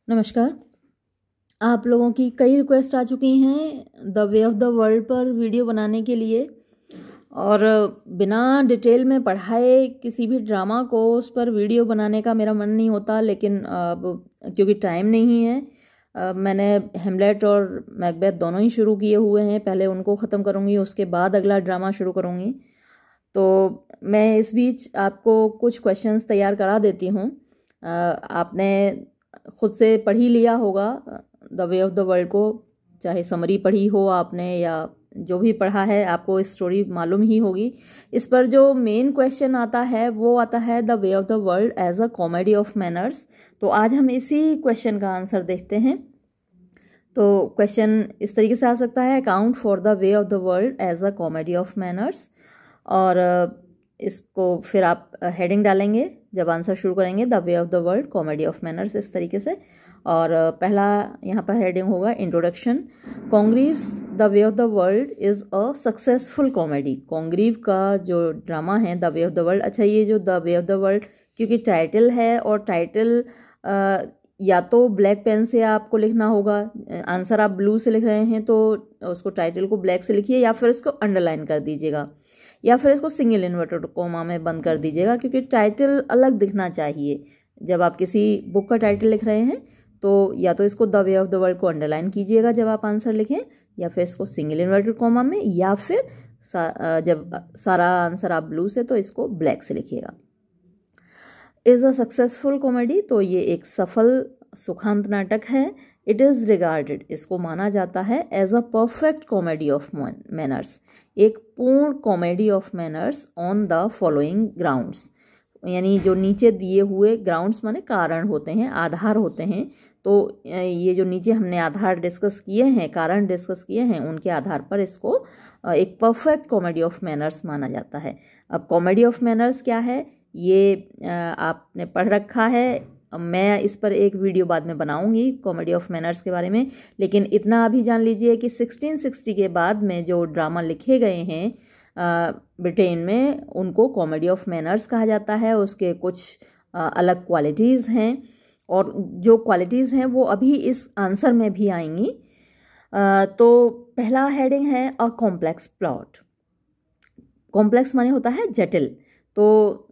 नमस्कार। आप लोगों की कई रिक्वेस्ट आ चुकी हैं the way of the world पर वीडियो बनाने के लिए, और बिना डिटेल में पढ़ाए किसी भी ड्रामा को उस पर वीडियो बनाने का मेरा मन नहीं होता। लेकिन अब क्योंकि टाइम नहीं है, मैंने हेमलेट और मैकबेथ दोनों ही शुरू किए हुए हैं। पहले उनको ख़त्म करूँगी, उसके बाद अगला ड्रामा शुरू करूँगी। तो मैं इस बीच आपको कुछ क्वेश्चंस तैयार करा देती हूँ। आपने खुद से पढ़ ही लिया होगा the way of the world को, चाहे समरी पढ़ी हो आपने या जो भी पढ़ा है, आपको स्टोरी मालूम ही होगी। इस पर जो मेन क्वेश्चन आता है वो आता है the way of the world as a comedy of manners. तो आज हम इसी क्वेश्चन का आंसर देखते हैं। तो क्वेश्चन इस तरीके से आ सकता है, account for the way of the world as a comedy of manners. और इसको फिर आप हेडिंग डालेंगे जब आंसर शुरू करेंगे, the way of the world comedy of manners, इस तरीके से। और पहला यहाँ पर हेडिंग होगा introduction. कॉन्ग्रीव्स the way of the world is a successful comedy. Congreve का जो ड्रामा है the way of the world, अच्छा ये जो the way of the world क्योंकि टाइटल है, और टाइटल या तो ब्लैक पेन से आपको लिखना होगा, आंसर आप ब्लू से लिख रहे हैं तो उसको टाइटल को ब्लैक से लिखिए, या फिर इसको अंडरलाइन कर दीजिएगा, या फिर इसको सिंगल इन्वर्टेड कोमा में बंद कर दीजिएगा, क्योंकि टाइटल अलग दिखना चाहिए। जब आप किसी बुक का टाइटल लिख रहे हैं तो या तो इसको the way of the world को अंडरलाइन कीजिएगा जब आप आंसर लिखें, या फिर इसको सिंगल इन्वर्टेड कोमा में, या फिर जब सारा आंसर आप ब्लू से तो इसको ब्लैक से लिखिएगा। इज़ अ सक्सेसफुल कॉमेडी, तो ये एक सफल सुखांत नाटक है। इट इज़ रिगार्डेड, इसको माना जाता है as a perfect comedy of manners, एक पूर्ण comedy of manners on the following grounds. यानी जो नीचे दिए हुए ग्राउंड्स माने कारण होते हैं, आधार होते हैं। तो ये जो नीचे हमने आधार डिस्कस किए हैं, कारण डिस्कस किए हैं, उनके आधार पर इसको एक परफेक्ट कॉमेडी ऑफ मैनर्स माना जाता है। अब कॉमेडी ऑफ मैनर्स क्या है ये आपने पढ़ रखा है। मैं इस पर एक वीडियो बाद में बनाऊंगी कॉमेडी ऑफ मैनर्स के बारे में, लेकिन इतना अभी जान लीजिए कि 1660 के बाद में जो ड्रामा लिखे गए हैं ब्रिटेन में, उनको कॉमेडी ऑफ मैनर्स कहा जाता है। उसके कुछ अलग क्वालिटीज़ हैं, और जो क्वालिटीज़ हैं वो अभी इस आंसर में भी आएंगी। तो पहला हेडिंग है अ कॉम्प्लेक्स प्लॉट। कॉम्प्लेक्स माने होता है जटिल। तो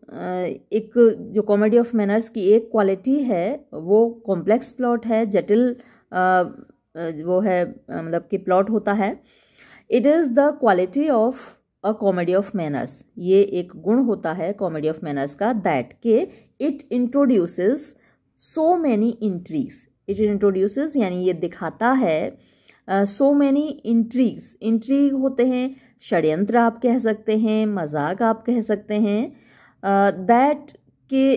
एक जो कॉमेडी ऑफ मैनर्स की एक क्वालिटी है वो कॉम्प्लेक्स प्लॉट है, जटिल वो है, मतलब कि प्लॉट होता है। It is the quality of a comedy of manners, ये एक गुण होता है कॉमेडी ऑफ मैनर्स का, दैट के it introduces so many intrigues. It introduces यानी ये दिखाता है सो मैनी इंट्रीग्स। इंट्रीग होते हैं षड्यंत्र, आप कह सकते हैं, मजाक आप कह सकते हैं। दैट के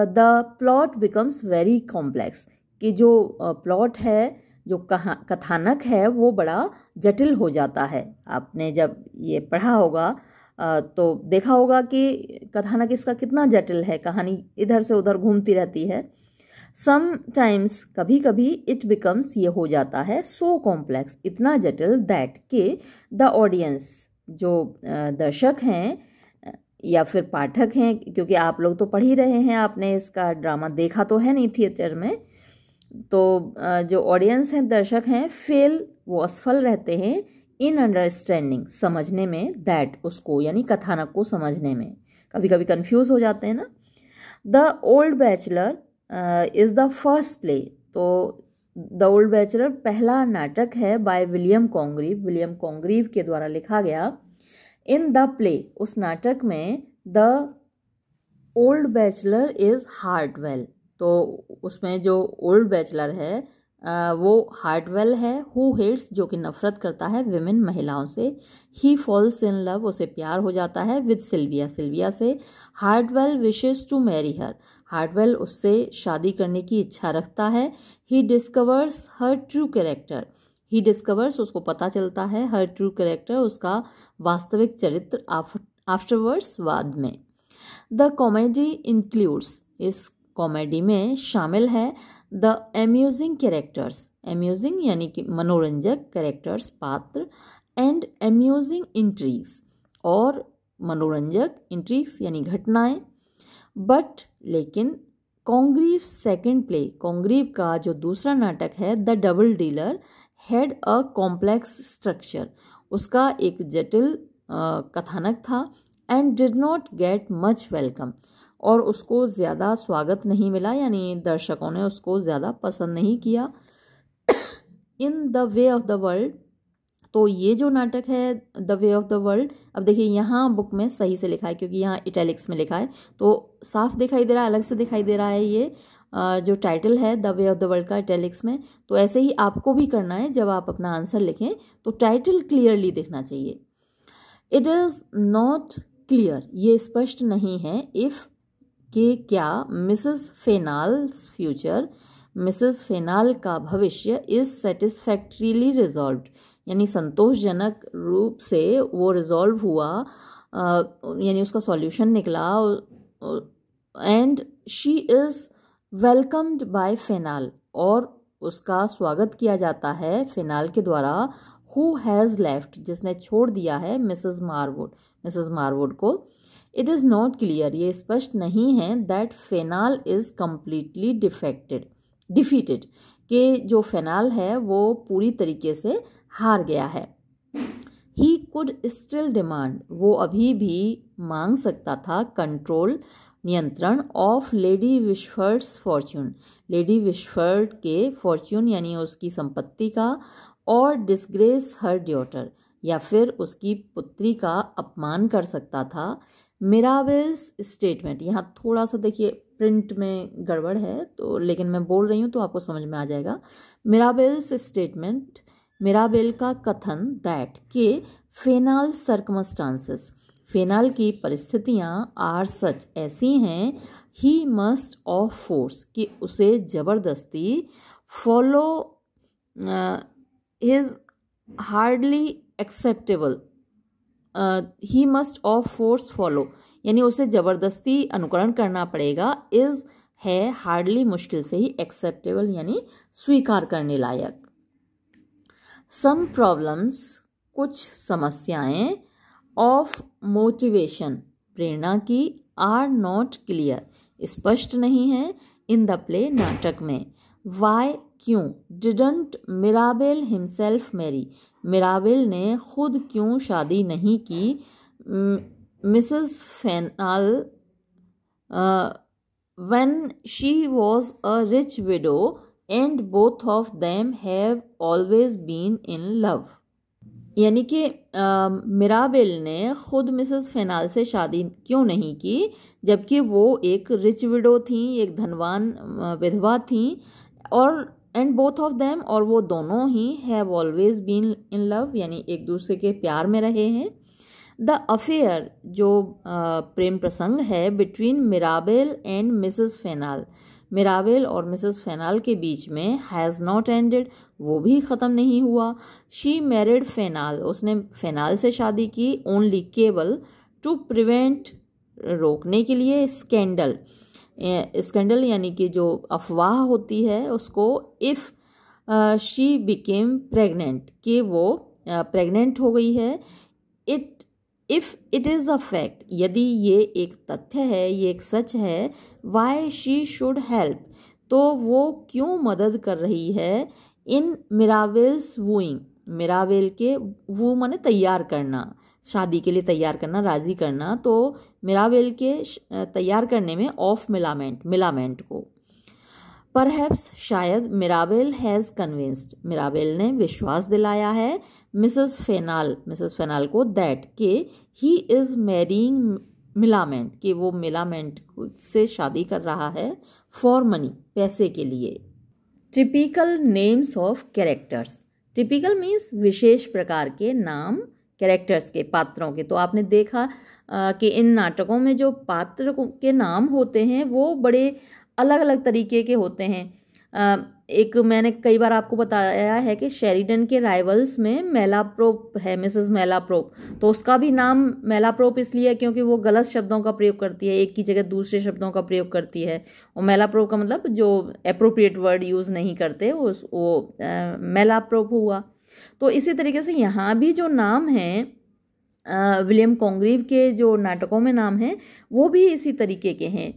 the plot becomes very complex, कि जो प्लॉट है, जो कथानक है, वो बड़ा जटिल हो जाता है। आपने जब ये पढ़ा होगा तो देखा होगा कि कथानक इसका कितना जटिल है, कहानी इधर से उधर घूमती रहती है। समटाइम्स, कभी कभी, इट बिकम्स, ये हो जाता है, सो कॉम्प्लेक्स, इतना जटिल, दैट के द ऑडियंस, जो दर्शक हैं या फिर पाठक हैं, क्योंकि आप लोग तो पढ़ ही रहे हैं, आपने इसका ड्रामा देखा तो है नहीं थिएटर में, तो जो ऑडियंस हैं, दर्शक हैं, फेल, वो असफल रहते हैं, इन अंडरस्टैंडिंग, समझने में, दैट, उसको, यानी कथानक को समझने में, कभी कभी कंफ्यूज हो जाते हैं ना। The old bachelor is the first play, तो द ओल्ड बैचलर पहला नाटक है by William Congreve, William Congreve के द्वारा लिखा गया। इन द प्ले, उस नाटक में, the old bachelor is Hartwell, तो उसमें जो ओल्ड बैचलर है वो हार्टवेल है। हु हेट्स, जो कि नफरत करता है, विमेन, महिलाओं से। ही फॉल्स इन लव, उसे प्यार हो जाता है, विद सिल्विया, सिल्विया से। Hartwell wishes to marry her, Hartwell उससे शादी करने की इच्छा रखता है। He discovers her true character, he discovers, उसको पता चलता है, हर ट्रू कैरेक्टर, उसका वास्तविक चरित्र, आफ्टरवर्ड्स, बाद में। द कॉमेडी इंक्लूड्स, इस कॉमेडी में शामिल है, द अम्यूजिंग कैरेक्टर्स, अम्यूजिंग यानी कि मनोरंजक, कैरेक्टर्स, पात्र, एंड अम्यूजिंग इंट्रीग्स, और मनोरंजक, इंट्रीग्स यानी घटनाएं। बट, लेकिन, कॉन्ग्रीव सेकेंड प्ले, कॉन्ग्रीव का जो दूसरा नाटक है the double dealer had a complex structure, उसका एक जटिल कथानक था and did not get much welcome, और उसको ज़्यादा स्वागत नहीं मिला, यानी दर्शकों ने उसको ज़्यादा पसंद नहीं किया। इन the way of the world, तो ये जो नाटक है the way of the world, अब देखिए यहाँ बुक में सही से लिखा है क्योंकि यहाँ इटैलिक्स में लिखा है तो साफ दिखाई दे रहा है, अलग से दिखाई दे रहा है ये जो टाइटल है the way of the world का इटैलिक्स में। तो ऐसे ही आपको भी करना है, जब आप अपना आंसर लिखें तो टाइटल क्लियरली दिखना चाहिए। इट इज़ नॉट क्लियर, ये स्पष्ट नहीं है, इफ़ कि क्या मिसेस फेनाल्स फ्यूचर, मिसेस फेनाल का भविष्य इज सेटिस्फैक्ट्रीली रिजॉल्व्ड, यानी संतोषजनक रूप से वो रिजॉल्व हुआ, यानी उसका सॉल्यूशन निकला, and she is welcomed by Fainall, और उसका स्वागत किया जाता है फेनाल के द्वारा, हु हैज़ लेफ्ट, जिसने छोड़ दिया है मिसेस मारवुड को। इट इज़ नॉट क्लियर, ये स्पष्ट नहीं है, दैट फेनाल इज़ कम्प्लीटली डिफीटेड, कि जो फेनाल है वो पूरी तरीके से हार गया है। ही कुड स्टिल डिमांड, वो अभी भी मांग सकता था, कंट्रोल, नियंत्रण, ऑफ लेडी विशफर्ड्स फॉर्च्यून, लेडी विशफर्ड के फॉर्च्यून यानी उसकी संपत्ति का, और डिसग्रेस हर डॉटर, या फिर उसकी पुत्री का अपमान कर सकता था। मिराबेल्स स्टेटमेंट, यहाँ थोड़ा सा देखिए प्रिंट में गड़बड़ है तो, लेकिन मैं बोल रही हूँ तो आपको समझ में आ जाएगा। मिराबेल्स स्टेटमेंट, मिराबेल का कथन, दैट के फेनाल सर्कमस्टांसेस, फेनाल की परिस्थितियाँ, आर सच, ऐसी हैं, ही मस्ट ऑफ फोर्स, कि उसे जबरदस्ती, follow is hardly acceptable, he must of force follow, यानी उसे जबरदस्ती अनुकरण करना पड़ेगा, इज है हार्डली, मुश्किल से ही, एक्सेप्टेबल यानी स्वीकार करने लायक। सम प्रॉब्लम्स, कुछ समस्याएं, ऑफ मोटिवेशन, प्रेरणा की, आर नॉट क्लियर, स्पष्ट नहीं है, इन द प्ले, नाटक में। वाई, क्यों, didn't Mirabell himself marry, Mirabell ने खुद क्यों शादी नहीं की, Mrs Fainall when she was a rich widow, and both of them have always been in love, यानी कि मिराबेल ने खुद मिसेस फेनाल से शादी क्यों नहीं की, जबकि वो एक रिच विडो थी, एक धनवान विधवा थी, और एंड बोथ ऑफ देम, और वो दोनों ही, have always been in love, यानी एक दूसरे के प्यार में रहे हैं। द अफेयर, जो प्रेम प्रसंग है, between Mirabell and Mrs Fainall, Mirabell और मिसेस फेनाल के बीच में, हैज़ नॉट एंडेड, वो भी ख़त्म नहीं हुआ। शी मैरिड फेनाल, उसने फेनाल से शादी की, ओनली, केवल, टू प्रिवेंट, रोकने के लिए, स्कैंडल, स्कैंडल यानी कि जो अफवाह होती है उसको, इफ़ शी बिकेम प्रेग्नेंट, कि वो प्रेग्नेंट हो गई है, if it is a fact, यदि ये एक तथ्य है, ये एक सच है, वाई शी शुड हेल्प, तो वो क्यों मदद कर रही है, इन मिराबेल्स वूइंग, मिराबेल के, वो माने तैयार करना, शादी के लिए तैयार करना, राजी करना, तो मिराबेल के तैयार करने में, ऑफ मिलामेंट को। परहैप्स, शायद, मिराबेल हैज़ कन्विंस्ड, मिराबेल ने विश्वास दिलाया है, मिसेस फेनाल को, दैट के ही इज़ मैरिंग मिलामेंट, कि वो मिलामेंट से शादी कर रहा है, फॉर मनी, पैसे के लिए। Typical names of characters, typical means विशेष प्रकार के नाम, कैरेक्टर्स के, पात्रों के। तो आपने देखा कि इन नाटकों में जो पात्र के नाम होते हैं वो बड़े अलग अलग तरीके के होते हैं। एक मैंने कई बार आपको बताया है कि शेरिडन के राइवल्स में मेलाप्रोप है, मिसेस मेलाप्रोप, तो उसका भी नाम मेलाप्रोप इसलिए है क्योंकि वो गलत शब्दों का प्रयोग करती है, एक की जगह दूसरे शब्दों का प्रयोग करती है, और मेलाप्रोप का मतलब जो एप्रोप्रिएट वर्ड यूज़ नहीं करते वो मेलाप्रोप हुआ। तो इसी तरीके से यहाँ भी जो नाम हैं, विलियम कॉन्ग्रीव के जो नाटकों में नाम हैं वो भी इसी तरीके के हैं।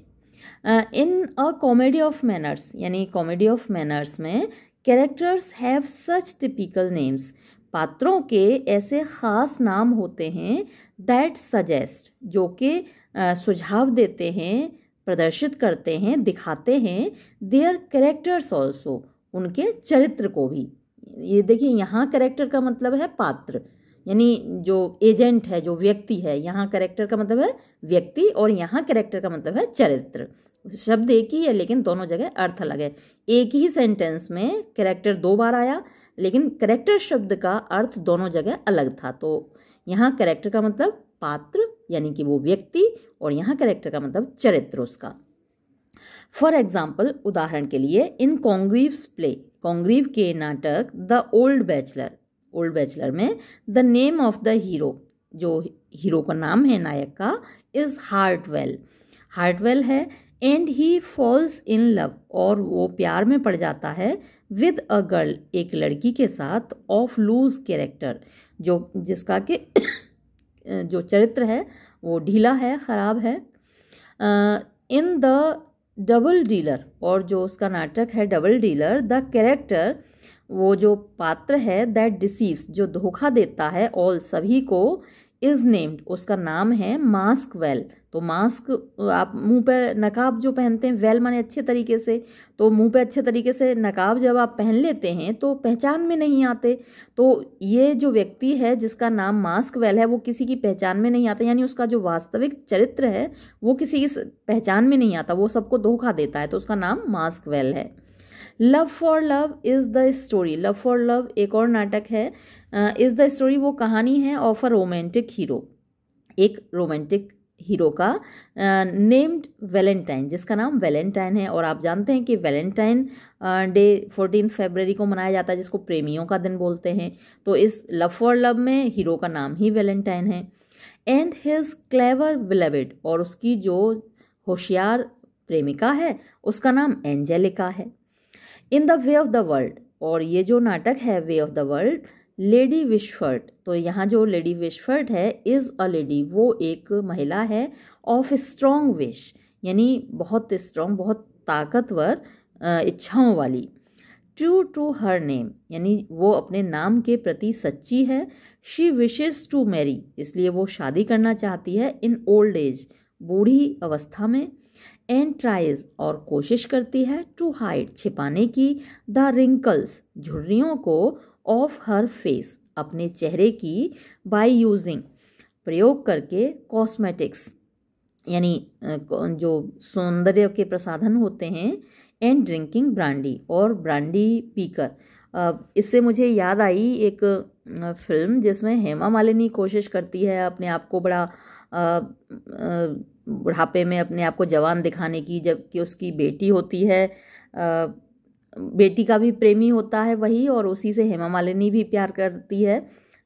इन अ कॉमेडी ऑफ मैनर्स, यानी कॉमेडी ऑफ मैनर्स में characters have such typical names, पात्रों के ऐसे ख़ास नाम होते हैं दैट सजेस्ट, जो कि सुझाव देते हैं, प्रदर्शित करते हैं, दिखाते हैं देयर कैरेक्टर्स ऑल्सो, उनके चरित्र को भी। ये देखिए, यहाँ कैरेक्टर का मतलब है पात्र, यानी जो एजेंट है, जो व्यक्ति है। यहाँ कैरेक्टर का मतलब है व्यक्ति और यहाँ कैरेक्टर का मतलब है चरित्र। शब्द एक ही है लेकिन दोनों जगह अर्थ अलग है। एक ही सेंटेंस में कैरेक्टर 2 बार आया लेकिन कैरेक्टर शब्द का अर्थ दोनों जगह अलग था। तो यहाँ कैरेक्टर का मतलब पात्र यानी कि वो व्यक्ति, और यहाँ कैरेक्टर का मतलब चरित्र उसका। फॉर एग्जाम्पल, उदाहरण के लिए, इन कॉन्ग्रीव्स प्ले, कॉन्ग्रीव के नाटक द ओल्ड बैचलर में the name of the hero, जो हीरो का नाम है नायक का, इज हार्टवेल है। And he falls in love, और वो प्यार में पड़ जाता है, विद अ गर्ल, एक लड़की के साथ, ऑफ लूज कैरेक्टर, जो जिसका के जो चरित्र है वो ढीला है, खराब है। इन द डबल डीलर, और जो उसका नाटक है डबल डीलर, द कैरेक्टर, वो जो पात्र है, दैट डिसीव्स, जो धोखा देता है, ऑल, सभी को, इज नेम्ड, उसका नाम है मास्क वेल। तो मास्क, आप मुंह पे नकाब जो पहनते हैं, वेल माने अच्छे तरीके से, तो मुंह पे अच्छे तरीके से नकाब जब आप पहन लेते हैं तो पहचान में नहीं आते। तो ये जो व्यक्ति है जिसका नाम मास्क वेल है, वो किसी की पहचान में नहीं आता, यानी उसका जो वास्तविक चरित्र है वो किसी की पहचान में नहीं आता, वो सबको धोखा देता है, तो उसका नाम मास्क वेल है। Love for love is the story, love for love एक और नाटक है। इज़ द स्टोरी, वो कहानी है, ऑफ अ रोमांटिक हीरो, एक रोमांटिक हीरो का, नेम्ड वैलेंटाइन, जिसका नाम वैलेंटाइन है। और आप जानते हैं कि वैलेंटाइन डे 14 फरवरी को मनाया जाता है, जिसको प्रेमियों का दिन बोलते हैं। तो इस लव फॉर लव में हीरो का नाम ही वैलेंटाइन है। एंड हिज क्लेवर बिलवेड, और उसकी जो होशियार प्रेमिका है उसका नाम एंजेलिका है। In the way of the world, और ये जो नाटक है way of the world, Lady Wishfort, तो यहाँ जो लेडी विशफर्ट है, इज़ अ लेडी, वो एक महिला है, ऑफ स्ट्रॉन्ग विश, यानी बहुत स्ट्रॉन्ग, बहुत ताकतवर इच्छाओं वाली। ट्रू टू हर नेम, यानी वो अपने नाम के प्रति सच्ची है। शी विशेस टू मैरी, इसलिए वो शादी करना चाहती है। इन ओल्ड एज, बूढ़ी अवस्था में। एंड ट्राइज, और कोशिश करती है, टू हाइड, छिपाने की, द रिंकल्स, झुर्रियों को, ऑफ हर फेस, अपने चेहरे की, बाय यूजिंग, प्रयोग करके, कॉस्मेटिक्स, यानी जो सौंदर्य के प्रसाधन होते हैं। एंड ड्रिंकिंग ब्रांडी, और ब्रांडी पीकर। इससे मुझे याद आई एक फिल्म जिसमें हेमा मालिनी कोशिश करती है अपने आप को बड़ा बुढ़ापे में अपने आप को जवान दिखाने की, जबकि उसकी बेटी होती है, बेटी का भी प्रेमी होता है वही, और उसी से हेमा मालिनी भी प्यार करती है।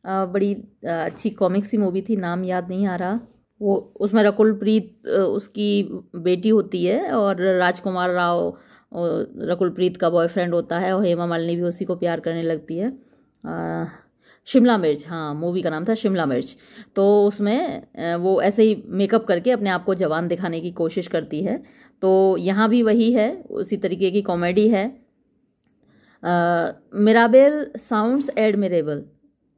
बड़ी अच्छी कॉमिक सी मूवी थी, नाम याद नहीं आ रहा। वो उसमें रकुल प्रीत उसकी बेटी होती है और राजकुमार राव रकुल प्रीत का बॉयफ्रेंड होता है, और हेमा मालिनी भी उसी को प्यार करने लगती है। शिमला मिर्च, हाँ, मूवी का नाम था शिमला मिर्च। तो उसमें वो ऐसे ही मेकअप करके अपने आप को जवान दिखाने की कोशिश करती है। तो यहाँ भी वही है, उसी तरीके की कॉमेडी है। Mirabell sounds admirable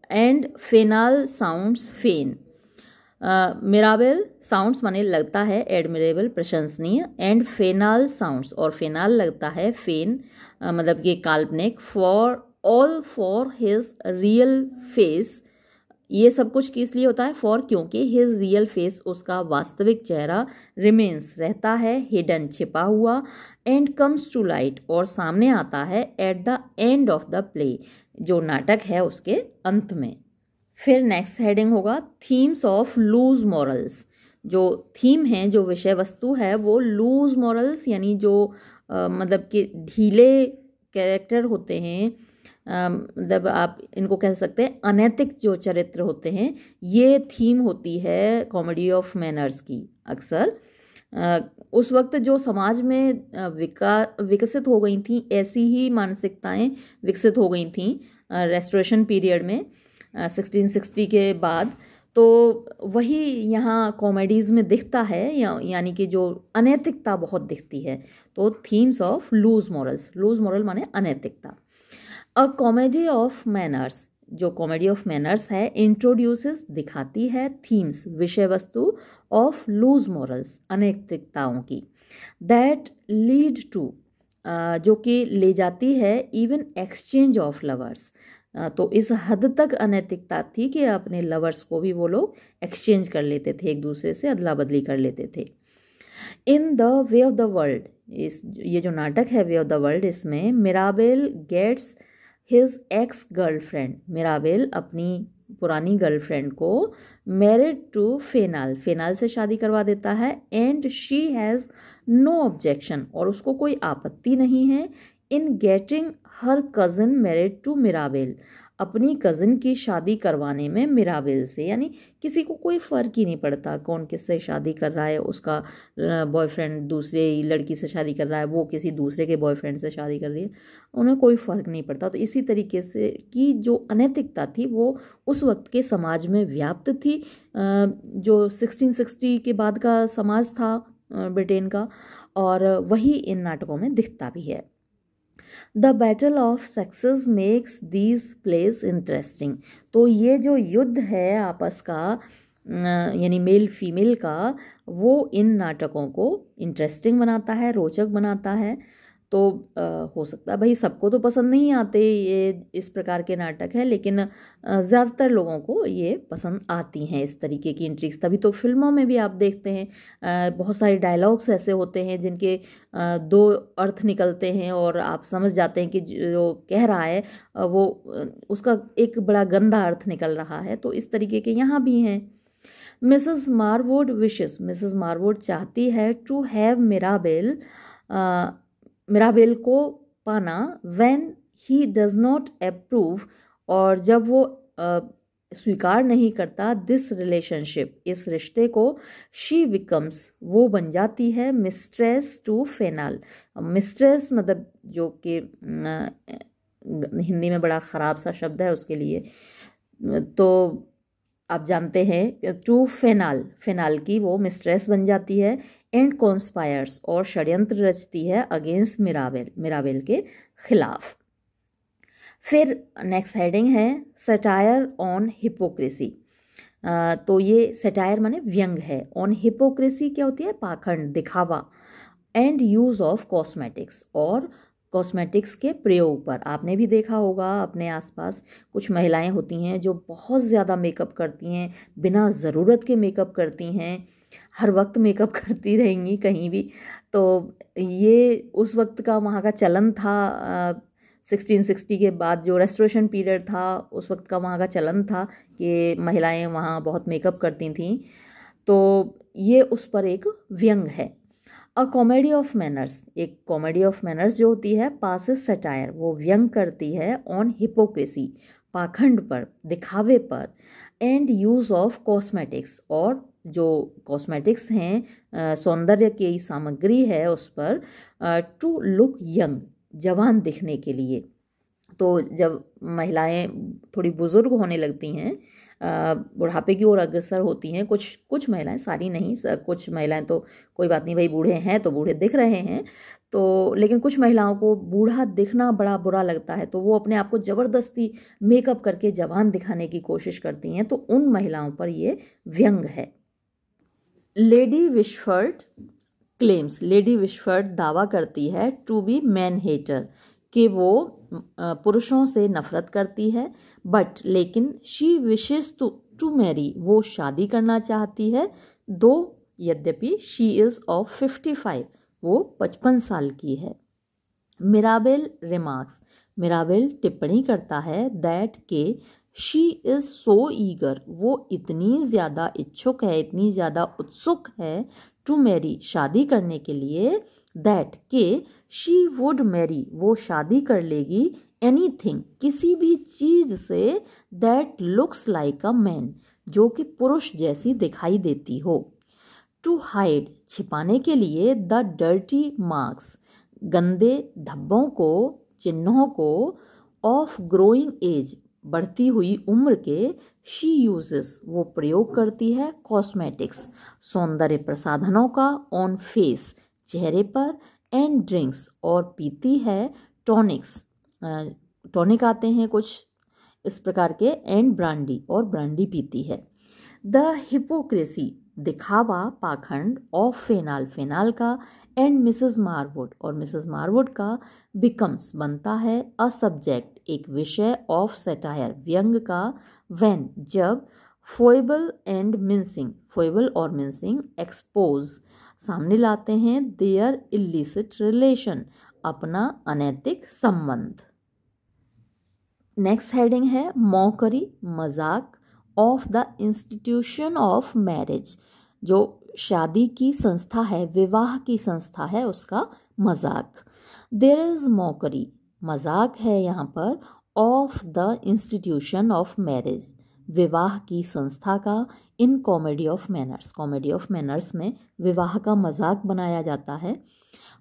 and Fainall sounds fain. Mirabell sounds माने लगता है, एडमिरेबल प्रशंसनीय, एंड फेनाल साउंड्स, और फेनाल लगता है, फेन मतलब कि काल्पनिक, for all for his real face, ये सब कुछ किस लिए होता है, फॉर, क्योंकि हिज रियल फेस, उसका वास्तविक चेहरा, रिमेन्स रहता है, हिडन छिपा हुआ, एंड कम्स टू लाइट, और सामने आता है, at the end of the play, जो नाटक है उसके अंत में। फिर नेक्स्ट हेडिंग होगा थीम्स ऑफ लूज मॉरल्स। जो थीम है, जो विषय वस्तु है, वो लूज मॉरल्स, यानी जो मतलब कि ढीले कैरेक्टर होते हैं, मतलब आप इनको कह सकते हैं अनैतिक जो चरित्र होते हैं, ये थीम होती है कॉमेडी ऑफ मैनर्स की। अक्सर उस वक्त जो समाज में विकसित हो गई थी, ऐसी ही मानसिकताएं विकसित हो गई थी रेस्टोरेशन पीरियड में, 1660 के बाद। तो वही यहाँ कॉमेडीज़ में दिखता है, यानी कि जो अनैतिकता बहुत दिखती है। तो themes of loose morals, loose moral माने अनैतिकता। अ कॉमेडी ऑफ मैनर्स, जो कॉमेडी ऑफ मैनर्स है, इंट्रोड्यूसेस दिखाती है थीम्स विषय वस्तु ऑफ लूज मॉरल्स अनैतिकताओं की, दैट लीड टू जो कि ले जाती है इवन एक्सचेंज ऑफ लवर्स। तो इस हद तक अनैतिकता थी कि अपने लवर्स को भी वो लोग एक्सचेंज कर लेते थे, एक दूसरे से अदला बदली कर लेते थे। In the way of the world, ये जो नाटक है वे ऑफ द वर्ल्ड, इसमें Mirabell gets his ex girlfriend, Mirabell अपनी पुरानी गर्लफ्रेंड को मैरिड टू फेनाल, फेनाल से शादी करवा देता है। And she has no objection, और उसको कोई आपत्ति नहीं है, in getting her cousin married to Mirabell, अपनी कज़न की शादी करवाने में मिराबेल से। यानी किसी को कोई फ़र्क ही नहीं पड़ता कौन किससे शादी कर रहा है, उसका बॉयफ्रेंड दूसरे लड़की से शादी कर रहा है, वो किसी दूसरे के बॉयफ्रेंड से शादी कर रही है, उन्हें कोई फ़र्क नहीं पड़ता। तो इसी तरीके से की जो अनैतिकता थी वो उस वक्त के समाज में व्याप्त थी, जो 1660 के बाद का समाज था ब्रिटेन का, और वही इन नाटकों में दिखता भी है। The battle of sexes makes these place interesting, तो ये जो युद्ध है आपस का, यानी मेल फीमेल का, वो इन नाटकों को इंटरेस्टिंग बनाता है, रोचक बनाता है। तो हो सकता है भाई सबको तो पसंद नहीं आते ये इस प्रकार के नाटक है, लेकिन ज़्यादातर लोगों को ये पसंद आती हैं इस तरीके की इंट्रिग्स। तभी तो फिल्मों में भी आप देखते हैं बहुत सारे डायलॉग्स ऐसे होते हैं जिनके दो अर्थ निकलते हैं, और आप समझ जाते हैं कि जो कह रहा है वो उसका एक बड़ा गंदा अर्थ निकल रहा है। तो इस तरीके के यहाँ भी हैं। मिसेस मारवुड विशेस, मिसेस मारवुड चाहती है टू हैव मिराबेल, मिराबेल को पाना, when he does not approve, और जब वो स्वीकार नहीं करता दिस रिलेशनशिप, इस रिश्ते को, शी बिकम्स, वो बन जाती है मिस्ट्रेस टू फेनाल। मिस्ट्रेस मतलब जो कि हिंदी में बड़ा ख़राब सा शब्द है उसके लिए, तो आप जानते हैं टू फेनाल, फेनाल की वो मिस्ट्रेस बन जाती है। एंड कॉन्स्पायर्स, और षड्यंत्र रचती है अगेंस्ट मिराबेल, मिराबेल के खिलाफ। फिर नेक्स्ट हेडिंग है सटायर ऑन हिपोक्रेसी। तो ये सटायर माने व्यंग है, ऑन हिपोक्रेसी क्या होती है, पाखंड, दिखावा। एंड यूज़ ऑफ कॉस्मेटिक्स, और कॉस्मेटिक्स के प्रयोग पर। आपने भी देखा होगा अपने आसपास कुछ महिलाएं होती हैं जो बहुत ज़्यादा मेकअप करती हैं, बिना ज़रूरत के मेकअप करती हैं, हर वक्त मेकअप करती रहेंगी कहीं भी। तो ये उस वक्त का वहाँ का चलन था, 1660 के बाद जो रेस्टोरेशन पीरियड था उस वक्त का वहाँ का चलन था कि महिलाएं वहाँ बहुत मेकअप करती थीं। तो ये उस पर एक व्यंग है। अ कॉमेडी ऑफ मैनर्स, एक कॉमेडी ऑफ मैनर्स जो होती है पासिस सटायर, वो व्यंग करती है ऑन हिपोक्रेसी, पाखंड पर, दिखावे पर। एंड यूज़ ऑफ कॉस्मेटिक्स, और जो कॉस्मेटिक्स हैं सौंदर्य की सामग्री है उस पर, टू लुक यंग, जवान दिखने के लिए। तो जब महिलाएं थोड़ी बुजुर्ग होने लगती हैं, बुढ़ापे की ओर अग्रसर होती हैं, कुछ महिलाएं, सारी नहीं, कुछ महिलाएं तो कोई बात नहीं भाई, बूढ़े हैं तो बूढ़े दिख रहे हैं, तो लेकिन कुछ महिलाओं को बूढ़ा दिखना बड़ा बुरा लगता है, तो वो अपने आप को ज़बरदस्ती मेकअप करके जवान दिखाने की कोशिश करती हैं। तो उन महिलाओं पर ये व्यंग है। लेडी विशफर्ड क्लेम्स, लेडी विशफर्ड दावा करती है टू बी मैन हेटर, कि वो पुरुषों से नफरत करती है। बट लेकिन शी विशेस टू मैरी, वो शादी करना चाहती है। दो यद्यपि शी इज़ ऑफ 55, वो 55 साल की है। मिराबेल रिमार्क्स, मिराबेल टिप्पणी करता है दैट के शी इज़ सो ईगर, वो इतनी ज़्यादा इच्छुक है, इतनी ज़्यादा उत्सुक है टू मैरी, शादी करने के लिए, दैट के शी वुड मैरी, वो शादी कर लेगी, एनीथिंग, किसी भी चीज़ से, that looks like a man, जो कि पुरुष जैसी दिखाई देती हो। टू हाइड, छिपाने के लिए, द डर्टी मार्क्स, गंदे धब्बों को, चिन्हों को, ऑफ ग्रोइंग एज, बढ़ती हुई उम्र के शी यूजेस वो प्रयोग करती है कॉस्मेटिक्स सौंदर्य प्रसाधनों का ऑन फेस चेहरे पर एंड ड्रिंक्स और पीती है टॉनिक्स टॉनिक आते हैं कुछ इस प्रकार के एंड ब्रांडी और ब्रांडी पीती है। द हिपोक्रेसी दिखावा पाखंड ऑफ फेनाल फेनाल का एंड मिसेस मारवुड और मिसेस मारवुड का बिकम्स बनता है अ सब्जेक्ट एक विषय ऑफ सैटायर व्यंग का व्हेन जब फोइबल एंड मिंसिंग फोइबल और मिंसिंग एक्सपोज सामने लाते हैं देयर इलिसिट रिलेशन अपना अनैतिक संबंध। नेक्स्ट हेडिंग है मॉकरी मजाक of the institution of marriage जो शादी की संस्था है विवाह की संस्था है उसका मजाक। देयर इज मॉकरी मजाक है यहाँ पर of the institution of marriage विवाह की संस्था का इन कॉमेडी ऑफ मैनर्स में विवाह का मजाक बनाया जाता है।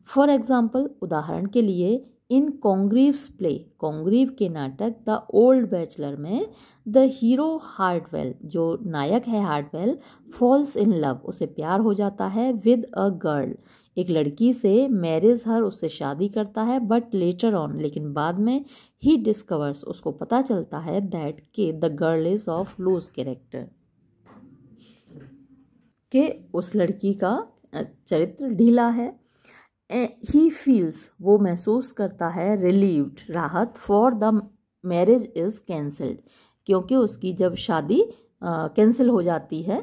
फॉर एग्जाम्पल उदाहरण के लिए इन कॉन्ग्रीव्स प्ले कॉन्ग्रीव के नाटक द ओल्ड बैचलर में द हीरो हार्टवेल जो नायक है हार्टवेल फॉल्स इन लव उसे प्यार हो जाता है विद अ गर्ल एक लड़की से मैरिज हर उससे शादी करता है बट लेटर ऑन लेकिन बाद में ही डिस्कवर्स उसको पता चलता है दैट के the girl is of loose character के उस लड़की का चरित्र ढीला है। ही फील्स वो महसूस करता है रिलीव्ड राहत for the marriage is cancelled क्योंकि उसकी जब शादी कैंसिल हो जाती है।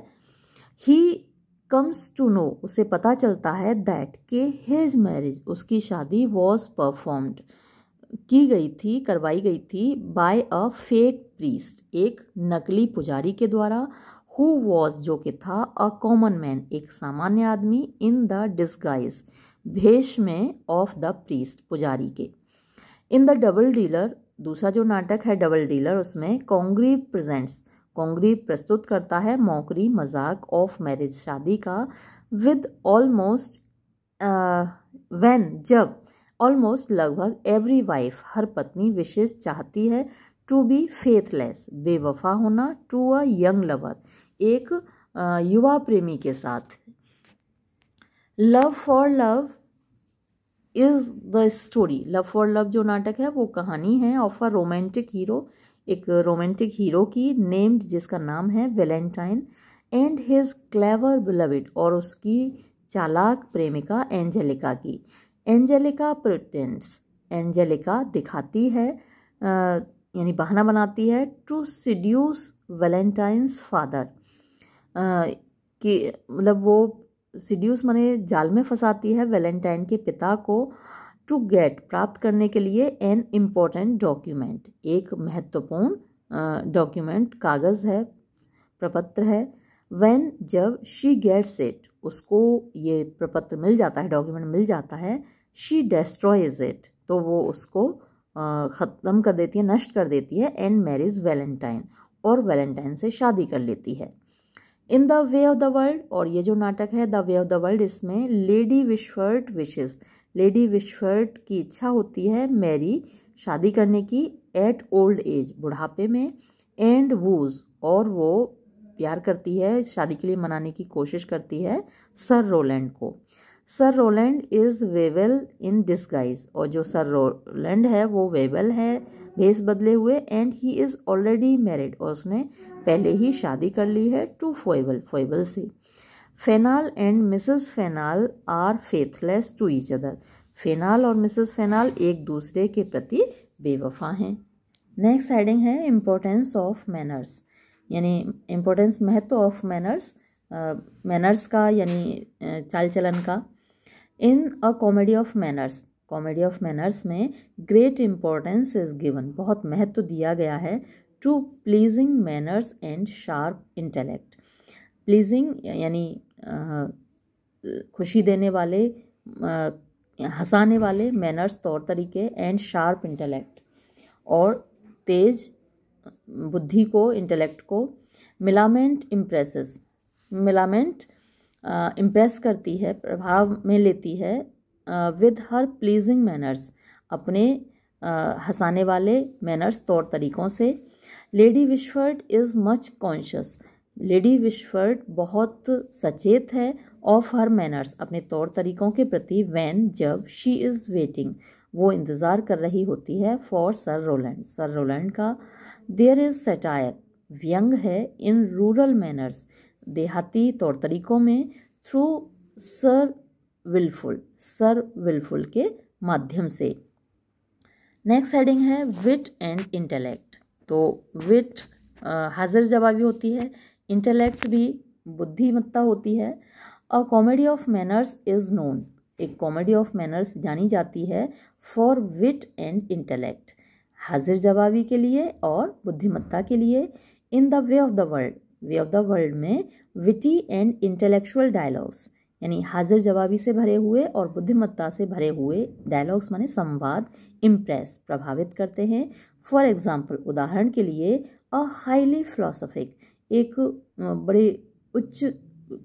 ही कम्स टू नो उसे पता चलता है दैट के हिज मैरिज उसकी शादी वॉज परफॉर्म्ड की गई थी करवाई गई थी बाय अ फेक प्रीस्ट एक नकली पुजारी के द्वारा हु वॉज जो कि था अ कॉमन मैन एक सामान्य आदमी इन द डिस्गाइज भेष में ऑफ द प्रीस्ट पुजारी के। इन द डबल डीलर दूसरा जो नाटक है डबल डीलर उसमें कॉन्ग्रीव प्रेजेंट्स कॉन्ग्रीव प्रस्तुत करता है मॉकरी मजाक ऑफ मैरिज शादी का विद ऑलमोस्ट व्हेन जब ऑलमोस्ट लगभग एवरी वाइफ हर पत्नी विशेष चाहती है टू बी फेथलेस बेवफा होना टू अ यंग लवर एक युवा प्रेमी के साथ। Love for love is the story love for love जो नाटक है वो कहानी है ऑफ अ रोमांटिक हीरो एक रोमांटिक हीरो की नेम्ड जिसका नाम है Valentine and his clever beloved और उसकी चालाक प्रेमिका एंजेलिका की। एंजेलिका प्रिटेंड्स एंजेलिका दिखाती है यानी बहाना बनाती है टू सिड्यूस वैलेंटाइन्स फादर कि मतलब वो सिड्यूस माने जाल में फंसाती है वैलेंटाइन के पिता को टू गेट प्राप्त करने के लिए एन इम्पोर्टेंट डॉक्यूमेंट एक महत्वपूर्ण डॉक्यूमेंट कागज़ है प्रपत्र है। व्हेन जब शी गेट्स इट उसको ये प्रपत्र मिल जाता है डॉक्यूमेंट मिल जाता है शी डेस्ट्रॉयज इट तो वो उसको ख़त्म कर देती है नष्ट कर देती है एंड मैरिज वैलेंटाइन और वैलेंटाइन से शादी कर लेती है। In the way of the world और ये जो नाटक है the way of the world इसमें लेडी विशफर्ट विशेस लेडी विशफर्ट की इच्छा होती है मैरी शादी करने की एट ओल्ड एज बुढ़ापे में एंड वूज और वो प्यार करती है शादी के लिए मनाने की कोशिश करती है सर रोलैंड को। Sir Roland is Waitwell in disguise और जो सर रोलैंड है वो वेवेल है भेष बदले हुए and he is already married और उसने पहले ही शादी कर ली है टू फोइबल से। Fainall and Mrs Fainall are faithless to each other Fainall और मिसेस फेनाल एक दूसरे के प्रति बेवफा हैं। नेक्स्ट हेडिंग है इम्पोर्टेंस ऑफ मैनर्स यानी इम्पोर्टेंस महत्व ऑफ मैनर्स का यानी चाल चलन का। In a comedy of manners में ग्रेट इम्पोर्टेंस इज गिवन बहुत महत्व दिया गया है to pleasing manners and sharp intellect. Pleasing यानी खुशी देने वाले हंसाने वाले मैनर्स तौर तरीके एंड शार्प इंटेलेक्ट और तेज बुद्धि को इंटेलेक्ट को। मिलामेंट इम्प्रेस करती है प्रभाव में लेती है विद हर प्लीजिंग मैनर्स अपने हंसाने वाले मैनर्स तौर तरीक़ों से। Lady Wishfort is much conscious, Lady Wishfort बहुत सचेत है, ऑफ हर मैनर्स, अपने तौर तरीकों के प्रति, वैन जब, शी इज़ वेटिंग, वो इंतज़ार कर रही होती है, for sir Roland, sir Roland का। देयर इज़ सटायर, व्यंग है, इन रूरल मैनर्स, देहाती तौर तरीकों में, through sir Wilfull, sir Wilfull के माध्यम से। नेक्स्ट हेडिंग है विट एंड इंटेलेक्ट। तो विट हाजिर जवाबी होती है, इंटेलेक्ट भी बुद्धिमत्ता होती है। अ comedy of manners is known, एक कॉमेडी ऑफ मैनर्स जानी जाती है, फॉर विट एंड इंटेलेक्ट, हाजिर जवाबी के लिए और बुद्धिमत्ता के लिए। इन the way of the world, way of the world में विटी एंड इंटेलेक्चुअल डायलॉग्स, यानी हाजिर जवाबी से भरे हुए और बुद्धिमत्ता से भरे हुए डायलॉग्स माने संवाद, इम्प्रेस प्रभावित करते हैं। फॉर एग्जाम्पल, उदाहरण के लिए, अ हाईली फिलोसफिक, एक बड़े उच्च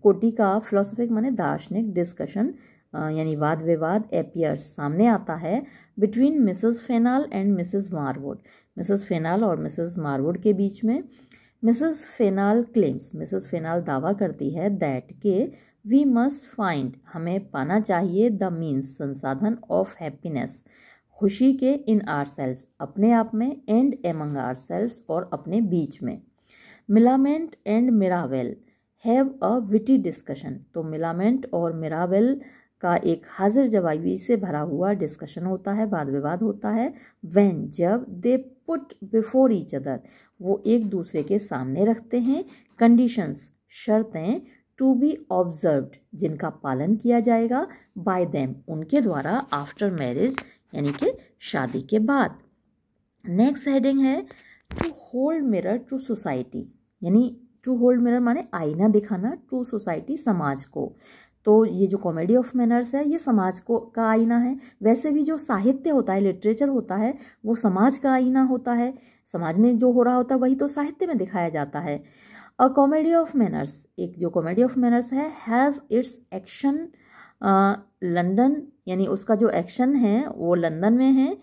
कोटि का, फिलोसफिक माने दार्शनिक, डिस्कशन यानी वाद विवाद, एपियर्स सामने आता है, between Mrs Fainall and Mrs Marwood, Mrs Fainall और मिसेस मारवुड के बीच में। Mrs Fainall claims, Mrs Fainall दावा करती है, दैट के वी मस्ट फाइंड, हमें पाना चाहिए, द मीन्स संसाधन, ऑफ हैप्पीनेस, खुशी के, इन आर सेल्व्स अपने आप में, एंड एमंग आर सेल्व्स और अपने बीच में। Millamant and Mirabell have a witty discussion, तो मिलामेंट और मिरावेल का एक हाजिर जवाबी से भरा हुआ डिस्कशन होता है, वाद विवाद होता है। व्हेन जब, they put before each other, वो एक दूसरे के सामने रखते हैं, कंडीशंस शर्तें, टू बी ऑब्जर्व्ड जिनका पालन किया जाएगा, बाय देम उनके द्वारा, आफ्टर मैरिज यानी कि शादी के बाद। नेक्स्ट हेडिंग है to hold mirror to society, यानी टू होल्ड मिरर माने आईना दिखाना, टू सोसाइटी समाज को। तो ये जो कॉमेडी ऑफ मैनर्स है ये समाज को का आईना है। वैसे भी जो साहित्य होता है, लिटरेचर होता है, वो समाज का आईना होता है, समाज में जो हो रहा होता है वही तो साहित्य में दिखाया जाता है। अ कॉमेडी ऑफ मैनर्स, एक जो कॉमेडी ऑफ मैनर्स है, हैज़ इट्स एक्शन लंदन, यानी उसका जो एक्शन है वो लंदन में है,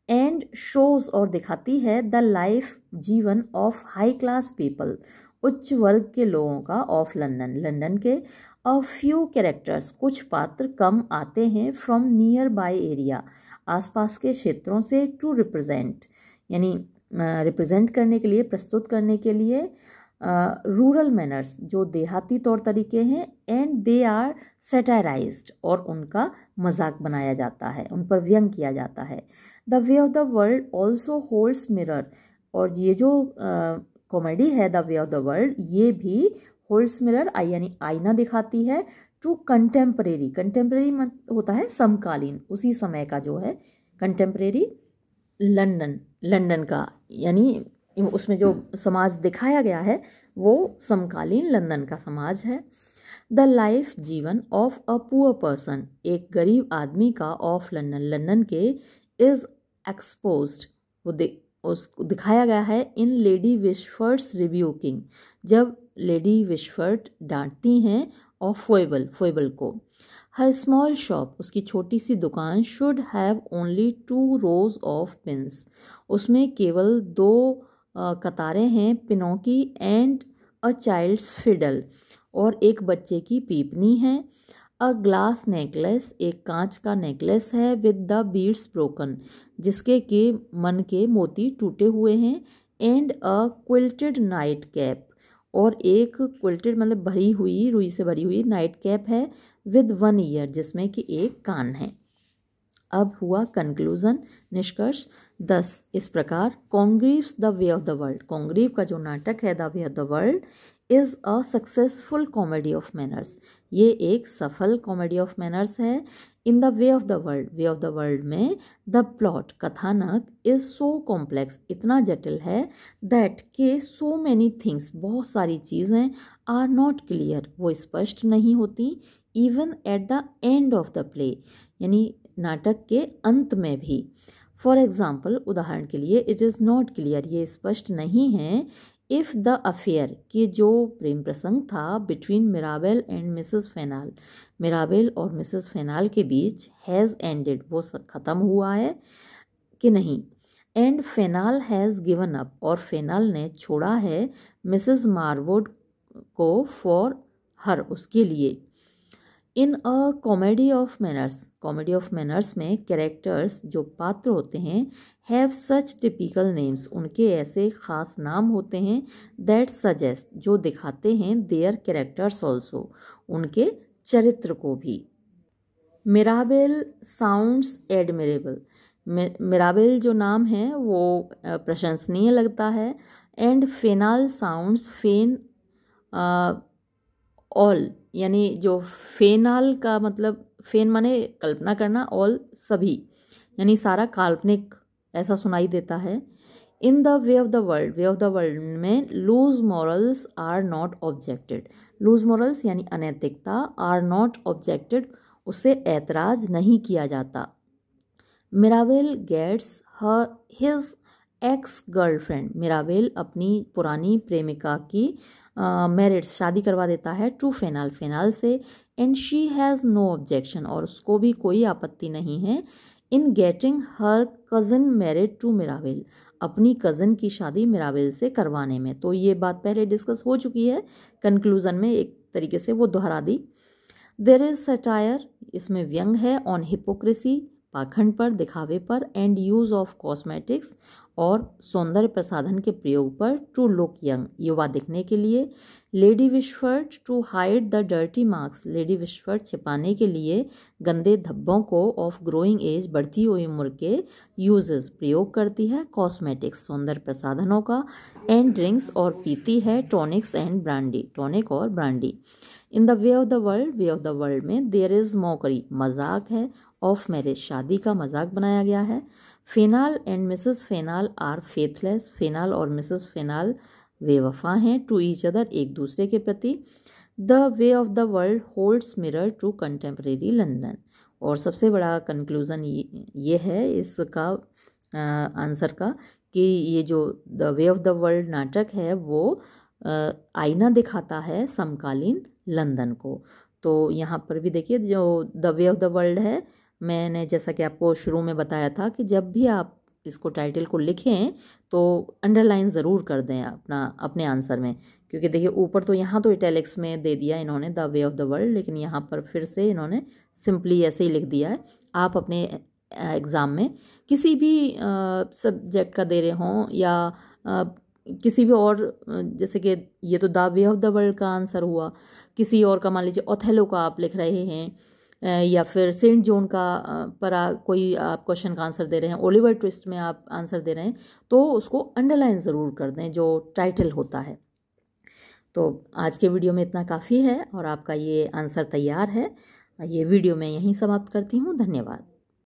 एंड शोज और दिखाती है, द लाइफ जीवन ऑफ हाई क्लास पीपल, उच्च वर्ग के लोगों का, ऑफ लंदन लंदन के। अ फ्यू कैरेक्टर्स, कुछ पात्र कम आते हैं, फ्रॉम नियर बाय एरिया, आसपास के क्षेत्रों से, टू रिप्रेजेंट यानी रिप्रेजेंट करने के लिए, प्रस्तुत करने के लिए, रूरल मैनर्स जो देहाती तौर तरीके हैं, एंड दे आर सेटाराइज्ड और उनका मजाक बनाया जाता है, उन पर व्यंग किया जाता है। The way of the world also holds mirror, और ये जो कॉमेडी है the way of the world, ये भी होल्ड्स मिरर यानी आईना दिखाती है, टू कंटेम्परेरी, कंटेम्परेरी होता है समकालीन, उसी समय का जो है, कंटेम्परेरी लंदन, लंदन का, यानी उसमें जो समाज दिखाया गया है वो समकालीन लंदन का समाज है। द लाइफ जीवन ऑफ अ पुअर पर्सन, एक गरीब आदमी का, ऑफ लंदन लंदन के, इज एक्सपोज्ड, वो उसको दिखाया गया है, इन लेडी विशफर्ड्स रिब्यूकिंग, जब लेडी विशफर्ड डांटती हैं, ऑफ फोइबल, फोइबल को। हर स्मॉल शॉप, उसकी छोटी सी दुकान, should have only 2 rows of pins, उसमें केवल 2 कतारें हैं, पिनों की, एंड अ चाइल्ड्स फिडल, और एक बच्चे की पीपनी है। अ ग्लास नेकलेस, एक कांच का नेकलेस है, विद द बीड्स ब्रोकन, जिसके के मन के मोती टूटे हुए हैं, and a quilted night cap, और एक क्विल्टेड मतलब भरी हुई, रुई से भरी हुई नाइट कैप है, विद 1 ईयर, जिसमें कि एक कान है। अब हुआ कंक्लूजन, निष्कर्ष 10। इस प्रकार कॉन्ग्रीव्स the way of the world, Congreve का जो नाटक है the way of the world, is a successful comedy of manners, ये एक सफल कॉमेडी ऑफ मैनर्स है। In the way of the world, way of the world में, द प्लॉट कथानक, इज सो कॉम्प्लेक्स, इतना जटिल है, दैट के सो मैनी थिंग्स, बहुत सारी चीज़ें, आर नॉट क्लियर, वो स्पष्ट नहीं होती, even at the end of the play, यानी नाटक के अंत में भी। फॉर एग्जाम्पल, उदाहरण के लिए, इट इज़ नॉट क्लियर, ये स्पष्ट नहीं है, इफ़ द अफेयर, कि जो प्रेम प्रसंग था, between Mirabell and Mrs Fainall, Mirabell और मिसेस फेनाल के बीच, हैज़ एंडेड, वो ख़त्म हुआ है कि नहीं। एंड फेनाल हैज़ गिवन अप, और फेनाल ने छोड़ा है मिसेस मार्वुड को फॉर हर, उसके लिए। In a comedy of manners, comedy of manners में कैरेक्टर्स जो पात्र होते हैं हैव सच टिपिकल नेम्स, उनके ऐसे खास नाम होते हैं दैट सजेस्ट, जो दिखाते हैं देयर कैरेक्टर्स ऑल्सो, उनके चरित्र को भी। मिराबेल साउंड्स एडमिरेबल, मिराबेल जो नाम है वो प्रशंसनीय लगता है। And Fainall sounds fan all, यानी जो फेनाल का मतलब फेन माने कल्पना करना, ऑल सभी, यानी सारा काल्पनिक ऐसा सुनाई देता है। In the way of the world, way of the world में loose morals are not objected, loose morals यानी अनैतिकता, आर नॉट ऑब्जेक्टेड उससे ऐतराज नहीं किया जाता। Mirabell gets her his ex girlfriend, Mirabell अपनी पुरानी प्रेमिका की मैरिज शादी करवा देता है टू फेनाल, फेनाल से। And she has no objection, और उसको भी कोई आपत्ति नहीं है in getting her cousin married to Mirabell, अपनी कज़न की शादी मिराबेल से करवाने में। तो ये बात पहले डिस्कस हो चुकी है, कंक्लूजन में एक तरीके से वो दोहरा दी। देयर इज सटायर, इसमें व्यंग है, ऑन हिपोक्रेसी, पाखंड पर, दिखावे पर, एंड यूज़ ऑफ कॉस्मेटिक्स, और सौंदर्य प्रसाधन के प्रयोग पर, टू लुक यंग, युवा दिखने के लिए। Lady Wishfort to hide the dirty marks, Lady Wishfort छिपाने के लिए गंदे धब्बों को ऑफ ग्रोइंग एज, बढ़ती हुई उम्र के यूजेस प्रयोग करती है कॉस्मेटिक्स, सौंदर्य प्रसाधनों का। एंड ड्रिंक्स, और पीती है टॉनिक्स एंड ब्रांडी, टॉनिक और brandy. In the way of the world, way of the world में देयर इज मॉकरी, मजाक है, ऑफ मैरिज, शादी का मजाक बनाया गया है। फेनाल and Mrs Fainall are faithless, फेनाल और मिसेस फेनाल बेवफा हैं टू ईच अदर, एक दूसरे के प्रति। The way of the world holds mirror to contemporary London, और सबसे बड़ा कंक्लूजन ये है इसका आंसर का कि ये जो the way of the world नाटक है वो आईना दिखाता है समकालीन लंदन को। तो यहाँ पर भी देखिए जो the way of the world है, मैंने जैसा कि आपको शुरू में बताया था कि जब भी आप इसको टाइटल को लिखें तो अंडरलाइन ज़रूर कर दें अपने आंसर में, क्योंकि देखिए ऊपर तो यहाँ तो इटैलिक्स में दे दिया इन्होंने the way of the world, लेकिन यहाँ पर फिर से इन्होंने सिंपली ऐसे ही लिख दिया है। आप अपने एग्ज़ाम में किसी भी सब्जेक्ट का दे रहे हों या किसी भी और, जैसे कि ये तो the way of the world का आंसर हुआ, किसी और का मान लीजिए ओथेलो का आप लिख रहे हैं, या फिर सेंट जॉन का पर कोई आप क्वेश्चन का आंसर दे रहे हैं, ओलिवर ट्विस्ट में आप आंसर दे रहे हैं, तो उसको अंडरलाइन ज़रूर कर दें जो टाइटल होता है। तो आज के वीडियो में इतना काफ़ी है और आपका ये आंसर तैयार है। ये वीडियो मैं यहीं समाप्त करती हूँ। धन्यवाद।